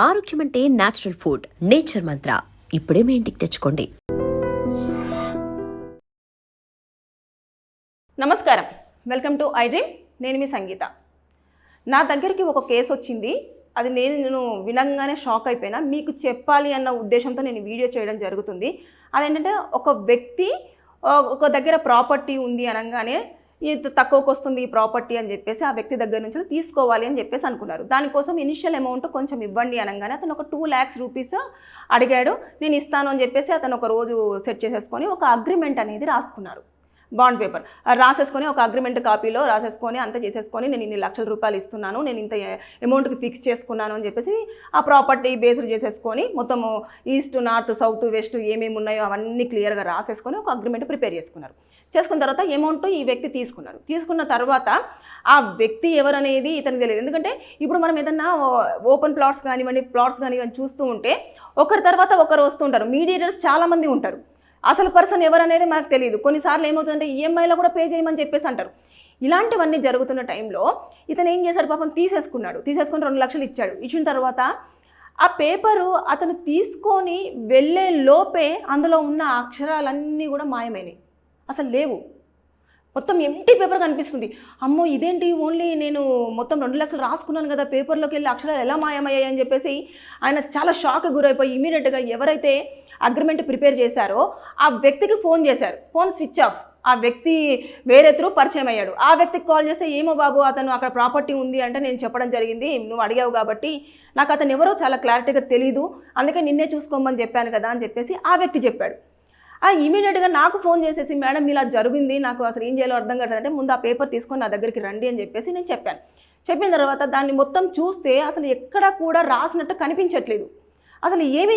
ఆరోగ్యం అంటే natural food. Nature మంత్ర ఇప్పుడే మీ ఇంటికి తెచ్చుకోండి. నమస్కారం, వెల్కమ్ టు ఐ డ్రీమ్. నేను మీ సంగీత. నా దగ్గరికి ఒక కేసు వచ్చింది. అది నేను వినంగానే షాక్ అయిపోయినా. మీకు చెప్పాలి అన్న ఉద్దేశంతో నేను వీడియో చేయడం జరుగుతుంది. అదేంటంటే, ఒక వ్యక్తి ఒక దగ్గర ప్రాపర్టీ ఉంది అనగానే ఇది తక్కువకు వస్తుంది ఈ ప్రాపర్టీ అని చెప్పేసి ఆ వ్యక్తి దగ్గర నుంచి తీసుకోవాలి అని చెప్పేసి అనుకున్నారు. దానికోసం ఇనిషియల్ అమౌంట్ కొంచెం ఇవ్వండి అనగానే అతను ఒక 2 lakhs రూపీస్ అడిగాడు. నేను ఇస్తాను అని చెప్పేసి అతను ఒక రోజు సెట్ చేసేసుకొని ఒక అగ్రిమెంట్ అనేది రాసుకున్నారు. బాండ్ పేపర్ రాసేసుకొని ఒక అగ్రిమెంట్ కాపీలో రాసేసుకొని అంతా చేసేసుకొని నేను ఇన్ని లక్షల రూపాయలు ఇస్తున్నాను, నేను ఇంత అమౌంట్కి ఫిక్స్ చేసుకున్నాను అని చెప్పేసి ఆ ప్రాపర్టీ బేస్డ్ చేసేసుకొని మొత్తము ఈస్ట్, నార్త్, సౌత్, వెస్ట్ ఏమేమి ఉన్నాయో అవన్నీ క్లియర్గా రాసేసుకొని ఒక అగ్రిమెంట్ ప్రిపేర్ చేసుకున్నారు. చేసుకున్న తర్వాత అమౌంట్ ఈ వ్యక్తి తీసుకున్నాడు. తీసుకున్న తర్వాత ఆ వ్యక్తి ఎవరనేది ఇతనికి తెలియదు. ఎందుకంటే ఇప్పుడు మనం ఏదన్నా ఓపెన్ ప్లాట్స్ కానివ్వండి చూస్తూ ఉంటే ఒకరి తర్వాత ఒకరు వస్తుంటారు. మీడియేటర్స్ చాలామంది ఉంటారు. అసలు పర్సన్ ఎవరనేది మనకు తెలియదు. కొన్నిసార్లు ఏమవుతుందంటే ఈఎంఐలో కూడా పే చేయమని చెప్పేసి అంటారు. ఇలాంటివన్నీ జరుగుతున్న టైంలో ఇతను ఏం చేశాడు, పాపం తీసుకుని 2 లక్షలు ఇచ్చాడు. ఇచ్చిన తర్వాత ఆ పేపరు అతను తీసుకొని వెళ్ళే లోపే అందులో ఉన్న అక్షరాలన్నీ కూడా మాయమైనాయి, అసలు లేవు. మొత్తం ఎంటీ పేపర్ కనిపిస్తుంది. అమ్మో ఇదేంటి, ఓన్లీ నేను మొత్తం 2 లక్షలు రాసుకున్నాను కదా, పేపర్లోకి వెళ్ళి అక్షరాలు ఎలా మాయమయ్యాయి అని చెప్పేసి ఆయన చాలా షాక్ గురైపోయి ఇమీడియట్గా ఎవరైతే అగ్రిమెంట్ ప్రిపేర్ చేశారో ఆ వ్యక్తికి ఫోన్ చేశారు. Phone switch off. ఆ వ్యక్తి వేరే త్రూ పరిచయం అయ్యాడు. ఆ వ్యక్తికి కాల్ చేస్తే, ఏమో బాబు అతను అక్కడ ప్రాపర్టీ ఉంది అంటే నేను చెప్పడం జరిగింది, నువ్వు అడిగావు కాబట్టి నాకు అతను ఎవరో చాలా క్లారిటీగా తెలీదు, అందుకే నిన్నే చూసుకోమని చెప్పాను కదా అని చెప్పేసి ఆ వ్యక్తి చెప్పాడు. ఇమీడియట్గా నాకు ఫోన్ చేసేసి, మేడం ఇలా జరిగింది, నాకు అసలు ఏం చేయాలో అర్థం కాదంటే ముందు ఆ పేపర్ తీసుకొని నా దగ్గరికి రండి అని చెప్పేసి నేను చెప్పాను. చెప్పిన తర్వాత దాన్ని మొత్తం చూస్తే అసలు ఎక్కడా కూడా రాసినట్టు కనిపించట్లేదు. అసలు ఏమీ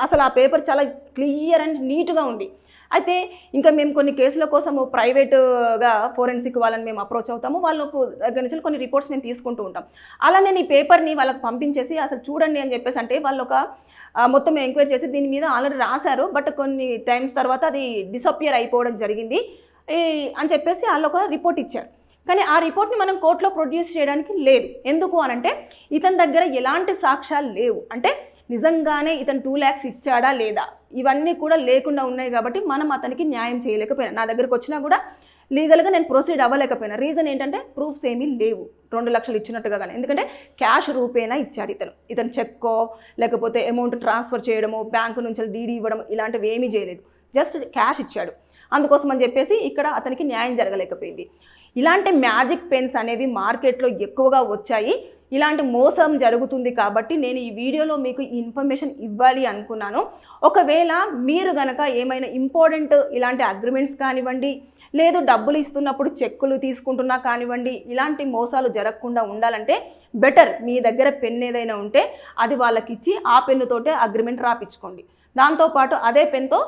అసలు ఆ పేపర్ చాలా క్లియర్ అండ్ నీట్గా ఉంది. అయితే ఇంకా మేము కొన్ని కేసుల కోసము ప్రైవేట్గా ఫోరెన్సిక్ వాళ్ళని మేము అప్రోచ్ అవుతాము. వాళ్ళకు దగ్గర నుంచి కొన్ని రిపోర్ట్స్ మేము తీసుకుంటూ ఉంటాం. అలా నేను ఈ పేపర్ని వాళ్ళకి పంపించేసి అసలు చూడండి అని చెప్పేసి అంటే వాళ్ళు ఒక మొత్తం ఎంక్వైరీ చేసి దీని మీద ఆల్రెడీ రాశారు, బట్ కొన్ని టైమ్స్ తర్వాత అది డిసపియర్ అయిపోవడం జరిగింది అని చెప్పేసి వాళ్ళు ఒక రిపోర్ట్ ఇచ్చారు. కానీ ఆ రిపోర్ట్ని మనం కోర్టులో ప్రొడ్యూస్ చేయడానికి లేదు. ఎందుకు అనంటే ఇతని దగ్గర ఎలాంటి సాక్ష్యాలు లేవు. అంటే నిజంగానే ఇతను 2 lakhs ఇచ్చాడా లేదా ఇవన్నీ కూడా లేకుండా ఉన్నాయి కాబట్టి మనం అతనికి న్యాయం చేయలేకపోయినా. నా దగ్గరకు వచ్చినా కూడా లీగల్గా నేను ప్రొసీడ్ అవ్వలేకపోయినా. రీజన్ ఏంటంటే ప్రూఫ్స్ ఏమీ లేవు 2 లక్షలు ఇచ్చినట్టుగా. కానీ ఎందుకంటే క్యాష్ రూపేనా ఇచ్చాడు ఇతను చెక్కో లేకపోతే అమౌంట్ ట్రాన్స్ఫర్ చేయడమో బ్యాంకు నుంచి డీడీ ఇవ్వడం ఇలాంటివి ఏమీ చేయలేదు, జస్ట్ క్యాష్ ఇచ్చాడు. అందుకోసం అని చెప్పేసి ఇక్కడ అతనికి న్యాయం జరగలేకపోయింది. ఇలాంటి మ్యాజిక్ పెన్స్ అనేవి మార్కెట్లో ఎక్కువగా వచ్చాయి. ఇలాంటి మోసం జరుగుతుంది కాబట్టి నేను ఈ వీడియోలో మీకు ఈ ఇన్ఫర్మేషన్ ఇవ్వాలి అనుకున్నాను. ఒకవేళ మీరు గనక ఏమైనా ఇంపార్టెంట్ ఇలాంటి అగ్రిమెంట్స్ కానివ్వండి, లేదు డబ్బులు ఇస్తున్నప్పుడు చెక్కులు తీసుకుంటున్నా కానివ్వండి, ఇలాంటి మోసాలు జరగకుండా ఉండాలంటే బెటర్ మీ దగ్గర పెన్ ఏదైనా ఉంటే అది వాళ్ళకి ఇచ్చి ఆ పెన్నుతోటే అగ్రిమెంట్ రాపించుకోండి. దాంతోపాటు అదే పెన్తో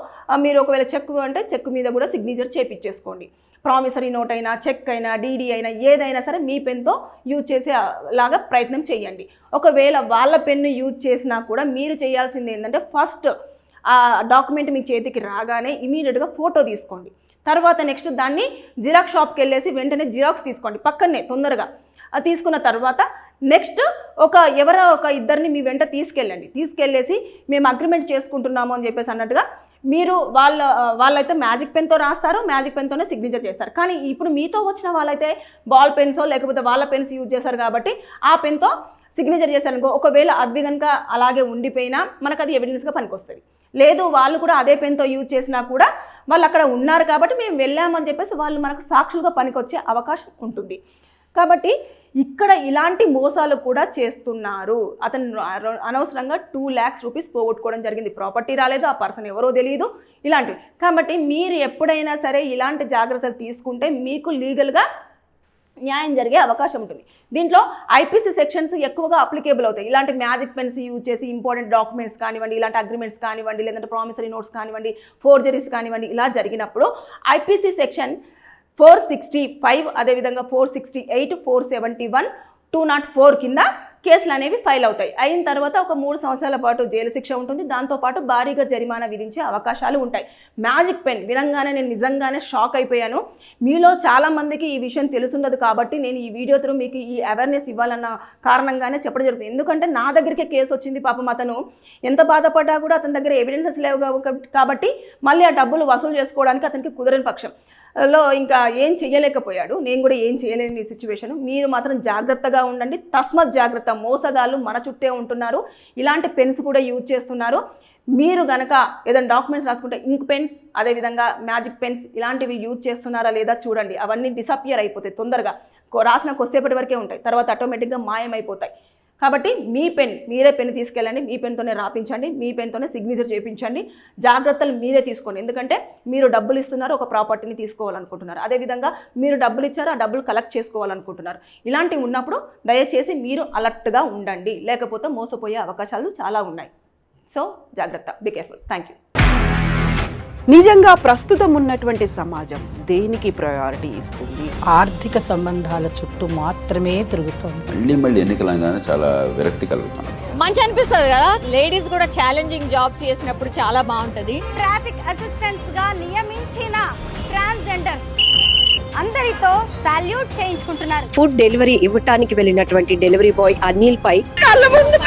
మీరు ఒకవేళ చెక్ అంటే చెక్ మీద కూడా సిగ్నేచర్ చేపించేసుకోండి. ప్రామిసరీ నోట్ అయినా, చెక్ అయినా, డీడీ అయినా ఏదైనా సరే మీ పెన్తో యూజ్ చేసేలాగా ప్రయత్నం చేయండి. ఒకవేళ వాళ్ళ పెన్ను యూజ్ చేసినా కూడా మీరు చేయాల్సింది ఏంటంటే ఫస్ట్ ఆ డాక్యుమెంట్ మీ చేతికి రాగానే ఇమీడియట్గా ఫోటో తీసుకోండి. తర్వాత నెక్స్ట్ దాన్ని జిరాక్స్ షాప్కి వెళ్ళేసి వెంటనే జిరాక్స్ తీసుకోండి పక్కనే తొందరగా. తీసుకున్న తర్వాత నెక్స్ట్ ఎవరో ఒక ఇద్దరిని మీ వెంట తీసుకెళ్ళేసి మేము అగ్రిమెంట్ చేసుకుంటున్నాము అని చెప్పేసి అన్నట్టుగా మీరు వాళ్ళైతే మ్యాజిక్ పెన్తో రాస్తారు, మ్యాజిక్ పెన్తోనే సిగ్నేచర్ చేస్తారు. కానీ ఇప్పుడు మీతో వచ్చిన వాళ్ళైతే బాల్ పెన్సో లేకపోతే వాళ్ళ పెన్స్ యూజ్ చేస్తారు కాబట్టి ఆ పెన్తో సిగ్నేచర్ చేస్తారనుకో, ఒకవేళ అవి కనుక అలాగే ఉండిపోయినా మనకు అది ఎవిడెన్స్గా పనికొస్తుంది. లేదు వాళ్ళు కూడా అదే పెన్తో యూజ్ చేసినా కూడా వాళ్ళు అక్కడ ఉన్నారు కాబట్టి మేము వెళ్ళామని చెప్పేసి వాళ్ళు మనకు సాక్షులుగా పనికొచ్చే అవకాశం ఉంటుంది. కాబట్టి ఇక్కడ ఇలాంటి మోసాలు కూడా చేస్తున్నారు. అతను అనవసరంగా 2 lakhs రూపీస్ పోగొట్టుకోవడం జరిగింది. ప్రాపర్టీ రాలేదు, ఆ పర్సన్ ఎవరో తెలియదు, ఇలాంటివి. కాబట్టి మీరు ఎప్పుడైనా సరే ఇలాంటి జాగ్రత్తలు తీసుకుంటే మీకు లీగల్గా న్యాయం జరిగే అవకాశం ఉంటుంది. దీంట్లో ఐపీసీ సెక్షన్స్ ఎక్కువగా అప్లికేబుల్ అవుతాయి. ఇలాంటి మ్యాజిక్ పెన్స్ యూజ్ చేసి ఇంపార్టెంట్ డాక్యుమెంట్స్ కానివ్వండి, ఇలాంటి అగ్రిమెంట్స్ కానివ్వండి, లేదంటే ప్రామిసరీ నోట్స్ కానివ్వండి, ఫోర్జరీస్ కానివ్వండి, ఇలా జరిగినప్పుడు ఐపీసీ సెక్షన్ 465 అదేవిధంగా 468, 471, 204 కింద కేసులు అనేవి ఫైల్ అవుతాయి. అయిన తర్వాత ఒక 3 సంవత్సరాల పాటు జైలు శిక్ష ఉంటుంది. దాంతోపాటు భారీగా జరిమానా విధించే అవకాశాలు ఉంటాయి. మ్యాజిక్ పెన్ వినంగానే నేను నిజంగానే షాక్ అయిపోయాను. మీలో చాలామందికి ఈ విషయం తెలుసుండదు కాబట్టి నేను ఈ వీడియో త్రూ మీకు ఈ అవేర్నెస్ ఇవ్వాలన్న కారణంగానే చెప్పడం జరుగుతుంది. ఎందుకంటే నా దగ్గరికే కేసు వచ్చింది. పాపం అతను ఎంత బాధపడ్డా కూడా అతని దగ్గర ఎవిడెన్సెస్ లేవు కాబట్టి మళ్ళీ ఆ డబ్బులు వసూలు చేసుకోవడానికి అతనికి కుదరని పక్షం లో ఇంకా ఏం చేయలేకపోయాడు. నేను కూడా ఏం చేయలేని సిచ్యువేషన్. మీరు మాత్రం జాగ్రత్తగా ఉండండి. తస్మత్ జాగ్రత్త. మోసగాళ్ళు మన చుట్టే ఉంటున్నారు. ఇలాంటి పెన్స్ కూడా యూజ్ చేస్తున్నారు. మీరు గనక ఏదైనా డాక్యుమెంట్స్ రాసుకుంటే ఇంక్ పెన్స్, అదేవిధంగా మ్యాజిక్ పెన్స్ ఇలాంటివి యూజ్ చేస్తున్నారా లేదా చూడండి. అవన్నీ డిసపియర్ అయిపోతాయి తొందరగా. రాసిన కొద్దిసేపటి వరకే ఉంటాయి, తర్వాత ఆటోమేటిక్గా మాయమైపోతాయి. కాబట్టి మీ పెన్ మీరే పెన్ తీసుకెళ్ళండి. మీ పెన్తోనే రాపించండి, మీ పెన్తోనే సిగ్నేచర్ చేయించండి. జాగ్రత్తలు మీరే తీసుకోండి. ఎందుకంటే మీరు డబ్బులు ఇస్తున్నారు, ఒక ప్రాపర్టీని తీసుకోవాలనుకుంటున్నారు. అదేవిధంగా మీరు డబ్బులు ఇచ్చారు, ఆ డబ్బులు కలెక్ట్ చేసుకోవాలనుకుంటున్నారు. ఇలాంటివి ఉన్నప్పుడు దయచేసి మీరు అలర్ట్గా ఉండండి, లేకపోతే మోసపోయే అవకాశాలు చాలా ఉన్నాయి. సో జాగ్రత్త, బీ కేర్ఫుల్. Thank you. నిజంగా ప్రస్తుతం ఉన్నటువంటి సమాజం దేనికి ప్రయారిటీ ఇస్తుంది? ఆర్థిక సంబంధాల చుట్టూ మాత్రమే తిరుగుతోంది. మళ్ళీ ఎన్నికలంగానే చాలా విరక్తి కలుగుతాను. మంచి అనిపిస్తుంది కదా, లేడీస్ కూడా ఛాలెంజింగ్ జాబ్స్ చేసినప్పుడు చాలా బాగుంటది. ట్రాఫిక్ అసిస్టెంట్స్ గా నియమించిన ట్రాన్స్జెండర్స్ అందరితో సాల్యూట్ చేయించుకుంటున్నారు. ఫుడ్ డెలివరీ ఇవ్వటానికి వెళ్ళినటువంటి డెలివరీ బాయ్ అనిల్ పై కళ్ళ ముందు